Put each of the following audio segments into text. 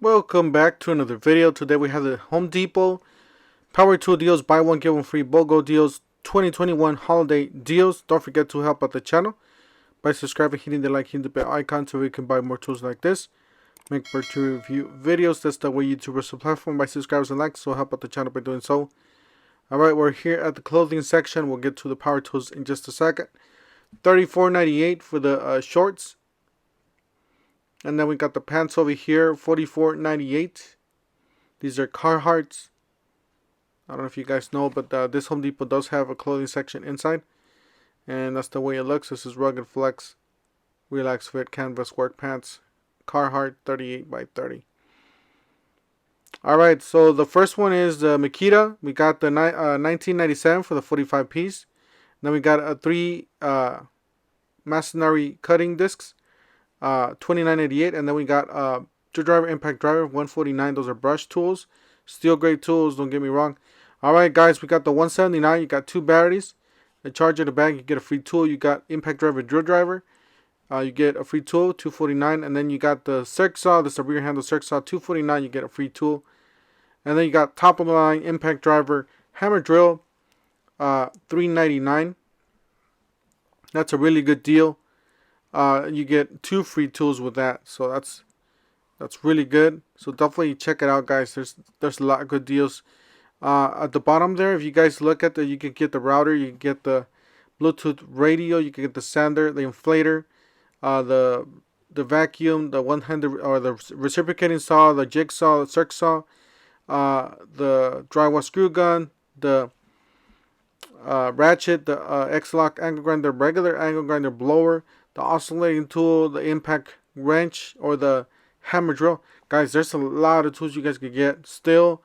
Welcome back to another video. Today we have the Home Depot Power Tool Deals, buy one get one free BOGO deals, 2021 holiday deals. Don't forget to help out the channel by subscribing, hitting the like, hitting the bell icon so we can buy more tools like this. Make virtual review videos. That's the way YouTubers the platform by subscribers and likes, so help out the channel by doing so. Alright, we're here at the clothing section. We'll get to the power tools in just a second. $34.98 for the shorts. And then we got the pants over here, $44.98. These are Carhartts. I don't know if you guys know, but this Home Depot does have a clothing section inside. And that's the way it looks. This is Rugged Flex, Relax Fit, Canvas Work Pants. Carhartt, 38 by 30. Alright, so the first one is the Makita. We got the $19.97 for the 45 piece. Then we got 3 masonry cutting discs. $29.88, and then we got screwdriver, impact driver, $149. Those are brush tools, steel grade tools, don't get me wrong. Alright guys, we got the $179. You got 2 batteries, a charger, the bag, you get a free tool. You got impact driver, drill driver, you get a free tool, $249. And then you got the circ saw. This is a rear handle circ saw, $249. You get a free tool. And then you got top of the line impact driver hammer drill, $399. That's a really good deal. You get 2 free tools with that, so that's really good. So definitely check it out, guys. There's a lot of good deals. At the bottom there, if you guys look at you can get the router, you can get the Bluetooth radio, you can get the sander, the inflator, the vacuum, the one-handed or the reciprocating saw, the jigsaw, the circ saw, the drywall screw gun, the ratchet, the X-Lock angle grinder, regular angle grinder, blower, the oscillating tool, the impact wrench, or the hammer drill. Guys, there's a lot of tools you guys could get. Still,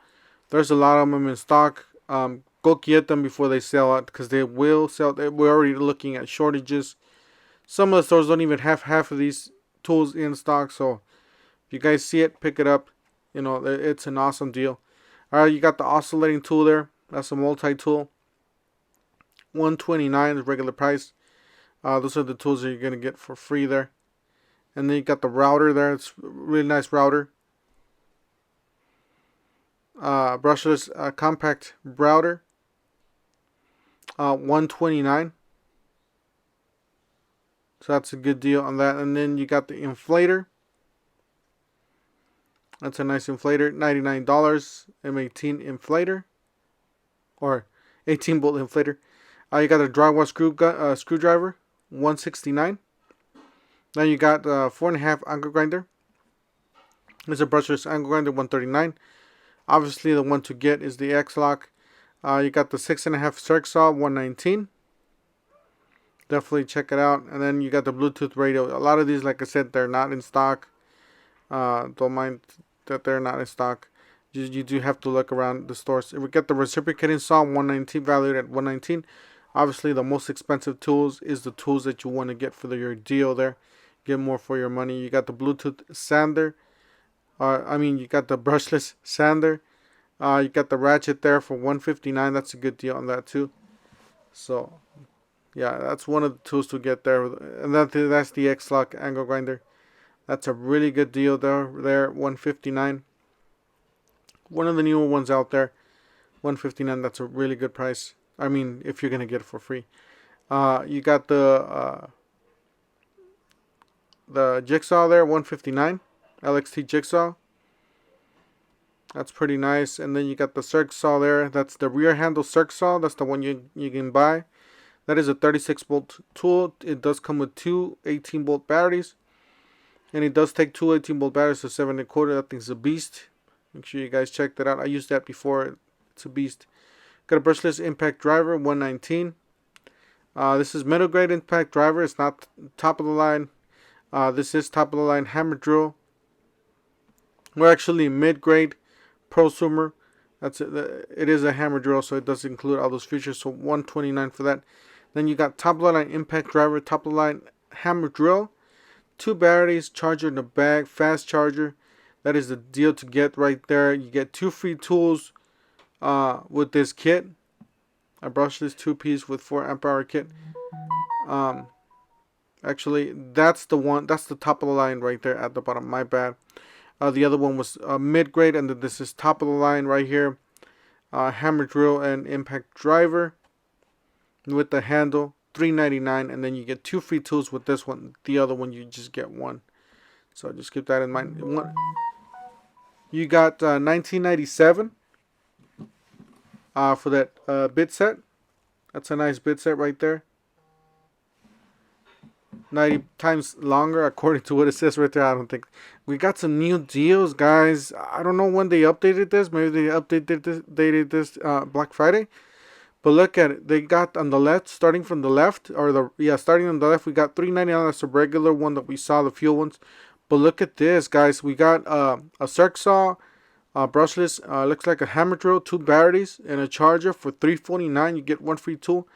there's a lot of them in stock. Go get them before they sell out, because they will sell. We're already looking at shortages. Some of the stores don't even have half of these tools in stock. So if you guys see it, pick it up. You know, it's an awesome deal. Alright, you got the oscillating tool there. That's a multi-tool. $129 is regular price. Those are the tools that you're going to get for free there. And then you got the router there. It's a really nice router. Brushless compact router. $129. So that's a good deal on that. And then you got the inflator. That's a nice inflator. $99. M18 inflator. Or 18 bolt inflator. You got a drywall screwdriver. $169. Then you got 4.5 angle grinder. It's a brushless angle grinder, $139. Obviously, the one to get is the X-Lock. You got the 6.5 circ saw, $119. Definitely check it out. And then you got the Bluetooth radio. A lot of these, like I said, they're not in stock. Don't mind that they're not in stock. You do have to look around the stores. If we get the reciprocating saw, $119, valued at $119. Obviously, the most expensive tools is the tools that you want to get for your deal there. Get more for your money. You got the Bluetooth sander. You got the brushless sander. You got the ratchet there for $159. That's a good deal on that too. So, yeah, that's one of the tools to get there. And that's the X-Lock angle grinder. That's a really good deal there. $159. One of the newer ones out there. $159. That's a really good price. I mean, if you're gonna get it for free. You got the jigsaw there, $159. LXT jigsaw. That's pretty nice. And then you got the circ saw there. That's the rear handle circ saw. That's the one you can buy. That is a 36 volt tool. It does come with 2 18 volt batteries. And it does take 2 18 volt batteries, so 7 1/4. That thing's a beast. Make sure you guys check that out. I used that before. It's a beast. Got a brushless impact driver, $119. This is middle grade impact driver. It's not top of the line. This is top of the line hammer drill. We're actually mid grade prosumer. That's it. It is a hammer drill, so it does include all those features. So $129 for that. Then you got top of the line impact driver, top of the line hammer drill, 2 batteries, charger in the bag, fast charger. That is the deal to get right there. You get 2 free tools with this kit. A brushless 2-piece with 4 amp hour kit. Actually, that's the one. That's the top of the line right there at the bottom. My bad. The other one was mid-grade, and then this is top of the line right here. Hammer drill and impact driver with the handle, $3.99, and then you get 2 free tools with this one. The other one you just get 1. So just keep that in mind. You got $19.97 for that bit set. That's a nice bit set right there. 90 times longer according to what it says right there. I don't think we got some new deals, guys. I don't know when they updated this. Maybe they updated this Black Friday. But look at it. They got on the left, starting from the left, starting on the left, we got $3.99. That's the regular one that we saw, the fuel ones. But look at this, guys. We got a circ saw, brushless. Looks like a hammer drill, 2 batteries, and a charger for $3.49. You get 1 free tool.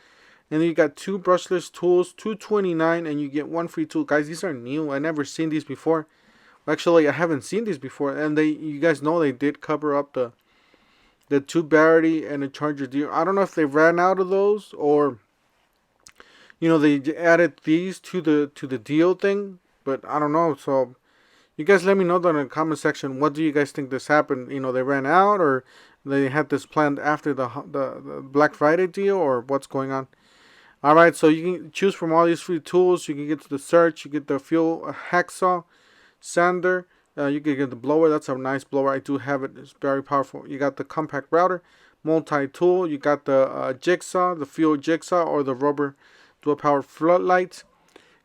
And then you got 2 brushless tools, $2.29, and you get 1 free tool. Guys, these are new. I never seen these before. Actually, I haven't seen these before. And you guys know they did cover up the 2 battery and a charger deal. I don't know if they ran out of those, or they added these to the deal thing. But I don't know. So you guys let me know down in the comment section. What do you guys think this happened? They ran out, or they had this planned after the Black Friday deal, or what's going on? Alright, so you can choose from all these free tools. You can get to the search, you get the fuel hacksaw, sander, you can get the blower. That's a nice blower. I do have it. It's very powerful. You got the compact router, multi-tool. You got the jigsaw, the fuel jigsaw, or the rubber dual power floodlights.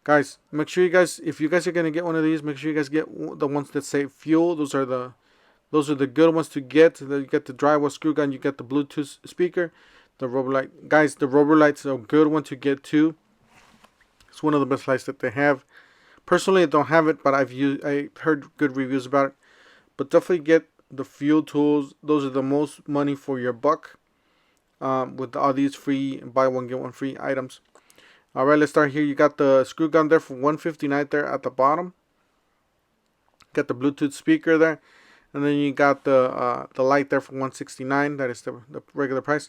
Guys, make sure you guys, if you guys are gonna get one of these, make sure you guys get the ones that say fuel. Those are the good ones to get. You get the drywall screw gun. You get the Bluetooth speaker. The rubber light, guys, the rubber light's a good one to get too. It's one of the best lights that they have. Personally, I don't have it, but I heard good reviews about it. But definitely get the fuel tools. Those are the most money for your buck. With all these free buy one get one free items. All right, let's start here. You got the screw gun there for $159 there at the bottom. Got the Bluetooth speaker there, and then you got the light there for $169. That is the regular price.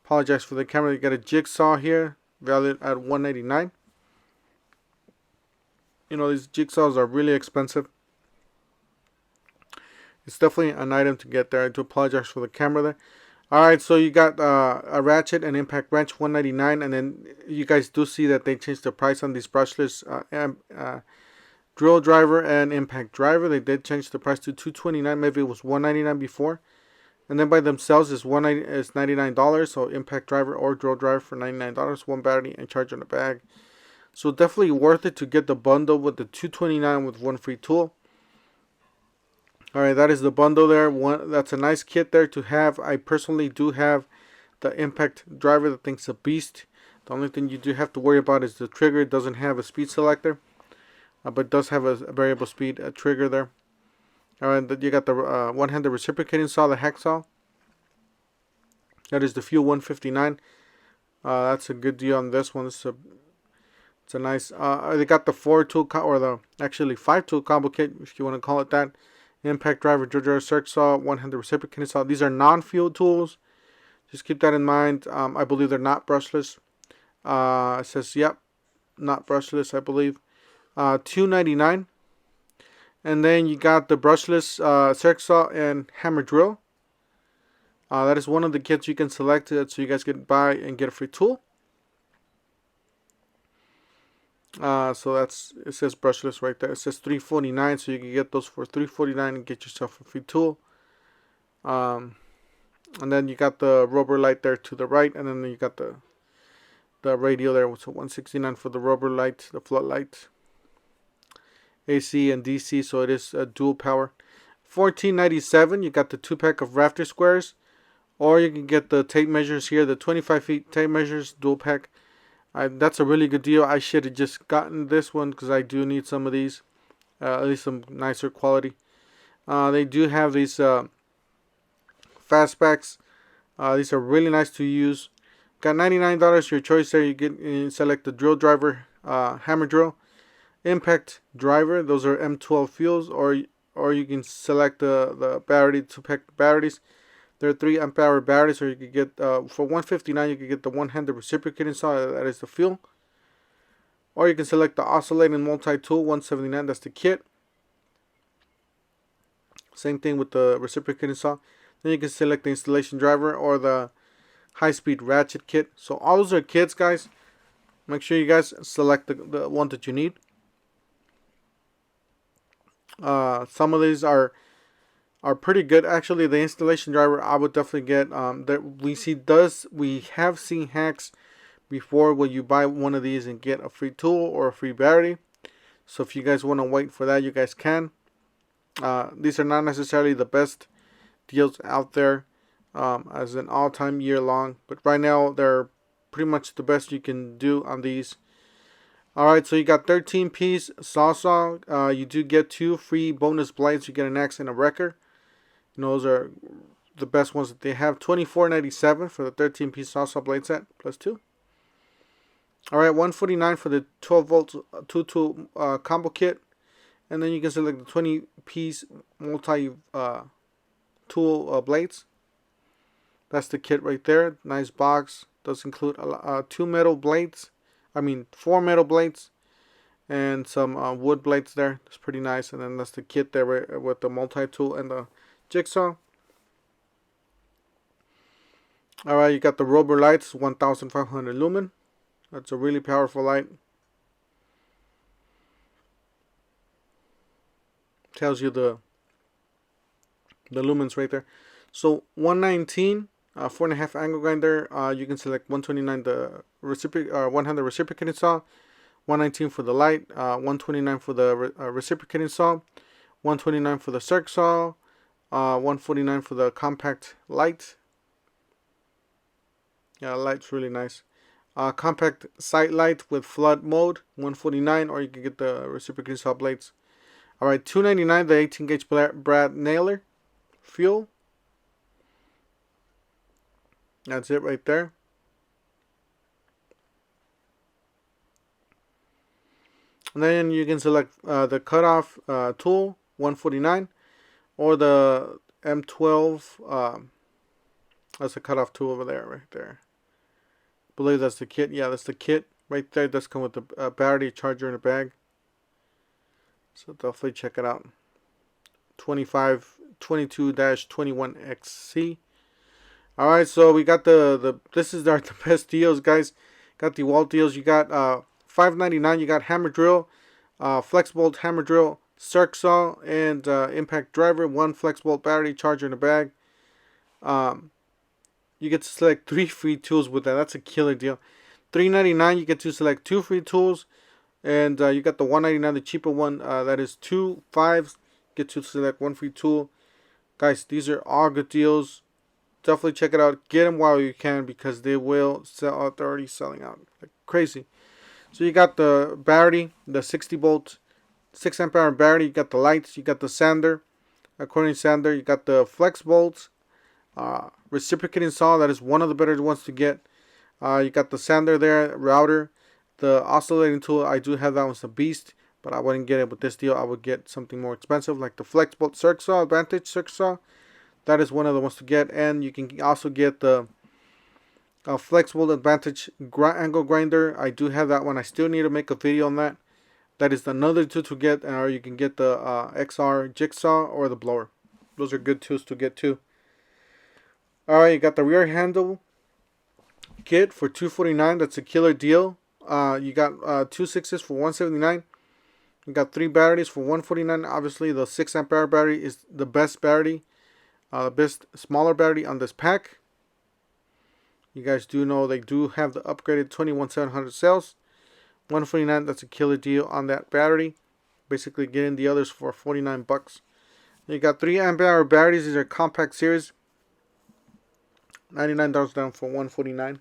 Apologize for the camera. You got a jigsaw here, valued at $189. These jigsaws are really expensive. It's definitely an item to get there. I do apologize for the camera there. Alright, so you got a ratchet and impact wrench, $199. And then you guys do see that they changed the price on these brushless drill driver and impact driver. They did change the price to $229. Maybe it was $199 before. And then by themselves is $99. So impact driver or drill driver for $99, 1 battery and charger in the bag. So definitely worth it to get the bundle with the $229 with 1 free tool. Alright, that is the bundle there. That's a nice kit there to have. I personally do have the impact driver. The thing's a beast. The only thing you do have to worry about is the trigger. It doesn't have a speed selector, but it does have a variable speed trigger there. Alright, you got the one-handed reciprocating saw, the hacksaw. That is the Fuel 159. That's a good deal on this one. It's a nice. They got the 4-tool or the actually 5-tool combo kit, if you want to call it that. Impact driver, drill driver, circ saw, one-handed reciprocating saw. These are non-fuel tools. Just keep that in mind. I believe they're not brushless. It says yep, not brushless. I believe. $2.99. And then you got the brushless circ saw and hammer drill. That is one of the kits you can select it so you guys can buy and get a free tool. So it says brushless right there. It says $3.49, so you can get those for $3.49 and get yourself a free tool. And then you got the rubber light there to the right, and then you got the radio there. So $169 for the rubber light, the floodlight. AC and DC, so it is dual power. $14.97. You got the 2-pack of rafter squares, or you can get the tape measures here, the 25 feet tape measures dual pack. That's a really good deal. I should have just gotten this one because I do need some of these, at least some nicer quality. They do have these fast packs. These are really nice to use. Got $99, your choice there. You select the drill driver, hammer drill, impact driver. Those are M12 fuels, or you can select the battery, 2-pack batteries. There are 3 amp-hour batteries, or you could get for $159 you could get the one-handed reciprocating saw. That is the fuel. Or you can select the oscillating multi-tool, $179. That's the kit. Same thing with the reciprocating saw. Then you can select the installation driver or the high-speed ratchet kit. So all those are kits, guys. Make sure you guys select the one that you need. Some of these are pretty good. Actually, the installation driver I would definitely get. We have seen hacks before where you buy one of these and get a free tool or a free battery. So if you guys want to wait for that, you guys can. These are not necessarily the best deals out there as an all-time year long, but right now they're pretty much the best you can do on these. Alright, so you got 13-piece saw. You do get 2 free bonus blades. You get an axe and a wrecker. And those are the best ones that they have. $24.97 for the 13-piece saw blade set plus 2. Alright, $149 for the 12-volt 2-tool combo kit. And then you can select the 20-piece multi-tool blades. That's the kit right there. Nice box. Does include 4 metal blades. And some wood blades there. It's pretty nice. And then that's the kit there with the multi-tool and the jigsaw. Alright, you got the rubber lights, 1500 lumen. That's a really powerful light. Tells you the lumens right there. So 119, 4.5 angle grinder. You can select 129 the 100 reciprocating saw, 119 for the light, 129 for the reciprocating saw, 129 for the circ saw, 149 for the compact light. Yeah, light's really nice. Compact sight light with flood mode, 149, or you can get the reciprocating saw blades. Alright, $2.99 the 18 gauge brad nailer. Fuel. That's it right there. And then you can select the cutoff tool, 149, or the M12. That's the cutoff tool over there, right there. I believe that's the kit. Yeah, that's the kit right there. It does come with the battery charger in a bag. So definitely check it out. 22-21XC. Alright, so we got the this is the best deals, guys. Got the DeWalt deals. You got $5.99. You got hammer drill, flex bolt hammer drill, circ saw, and impact driver. 1 flex bolt battery charger in a bag. You get to select 3 free tools with that. That's a killer deal. $3.99. You get to select 2 free tools. And you got the $1.99, the cheaper one. That is 2 5s. Get to select 1 free tool. Guys, these are all good deals. Definitely check it out. Get them while you can because they will sell out. They're already selling out like crazy. So you got the battery, the 60 volt, 6 amp hour battery. You got the lights. You got the sander, accordion sander. You got the flex bolts, reciprocating saw. That is one of the better ones to get. You got the sander there, router. The oscillating tool, I do have that one's a beast, but I wouldn't get it with this deal. I would get something more expensive like the flex bolt circ saw, advantage circ saw. That is one of the ones to get, and you can also get the flex bolt advantage angle grinder. I do have that one. I still need to make a video on that. That is another tool to get, or you can get the XR jigsaw or the blower. Those are good tools to get too. Alright, you got the rear handle kit for $249. That's a killer deal. You got 2 6s for $179. You got 3 batteries for $149. Obviously, the 6 amp hour battery is the best battery, best smaller battery on this pack. You guys do know they do have the upgraded 21700 cells. $149. That's a killer deal on that battery. Basically, getting the others for $49. You got 3 amp hour batteries. These are compact series. $99 down for $149.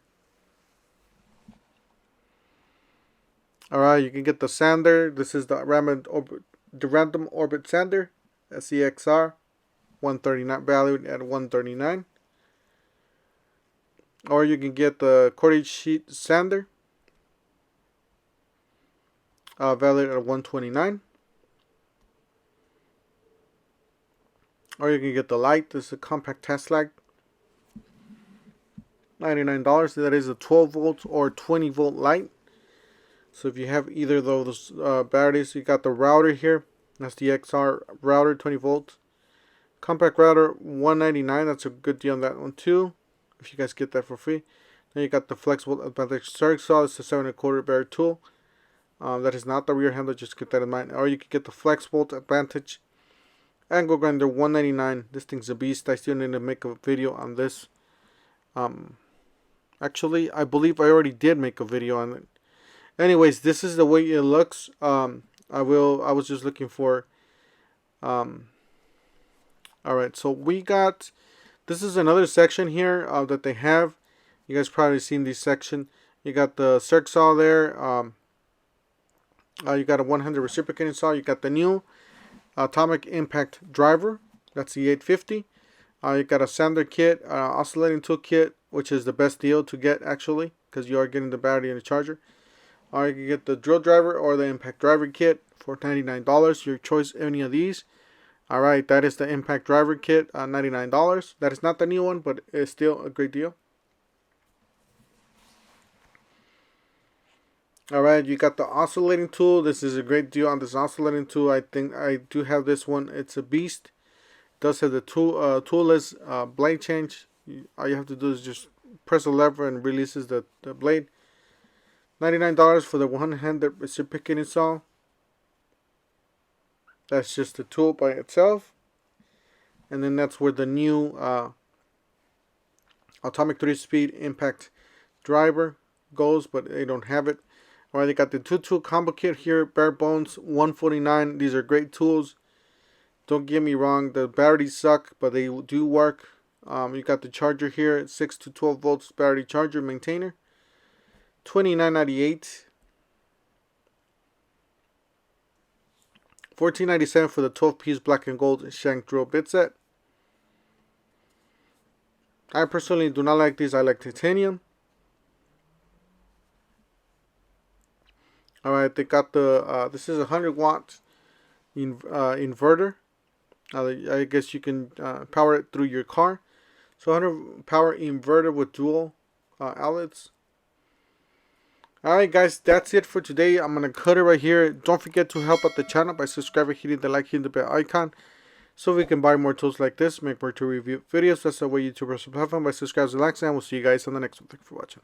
Alright, you can get the sander. This is the random orbit sander, SEXR, $139, valued at $139. Or you can get the cordage sheet sander, valued at $129. Or you can get the light. This is a compact test light, $99. That is a 12 volt or 20 volt light. So if you have either of those batteries, you got the router here. That's the XR router, 20 volts. Compact router, $199. That's a good deal on that one too, if you guys get that for free. Then you got the flexible advantage circuit saw. It's a 7 1/4 barrel tool. That is not the rear handle, just keep that in mind. Or you could get the flexible advantage angle grinder, $199. This thing's a beast. I still need to make a video on this. Actually, I believe I already did make a video on it. Anyways, this is the way it looks. I was just looking for. Alright, so we got. This is another section here that they have. You guys probably seen this section. You got the circ saw there. You got a 100 reciprocating saw. You got the new atomic impact driver. That's the 850. You got a sander kit, oscillating tool kit, which is the best deal to get actually, because you are getting the battery and the charger. Or you can get the drill driver or the impact driver kit for $99. Your choice, any of these. Alright, that is the impact driver kit, $99. That is not the new one, but it's still a great deal. Alright, you got the oscillating tool. This is a great deal on this oscillating tool. I think I do have this one. It's a beast. It does have the toolless blade change. All you have to do is just press a lever and releases the blade. $99 for the one-handed reciprocating saw. That's just the tool by itself. And then that's where the new atomic 3-speed impact driver goes, but they don't have it. Alright, they got the 2-tool combo kit here, bare bones, $149. These are great tools. Don't get me wrong, the batteries suck, but they do work. You got the charger here, 6 to 12 volts battery charger maintainer, $29.98. $14.97 for the 12-piece black and gold shank drill bit set. I personally do not like these. I like titanium. Alright, they got the, this is a 100-watt inverter. I guess you can power it through your car. So 100 power inverter with dual outlets. Alright guys, that's it for today. I'm going to cut it right here. Don't forget to help out the channel by subscribing, hitting the like, hitting the bell icon, so we can buy more tools like this, make more tool review videos. That's the way YouTubers have fun by subscribing and likes, and we'll see you guys on the next one. Thank you for watching.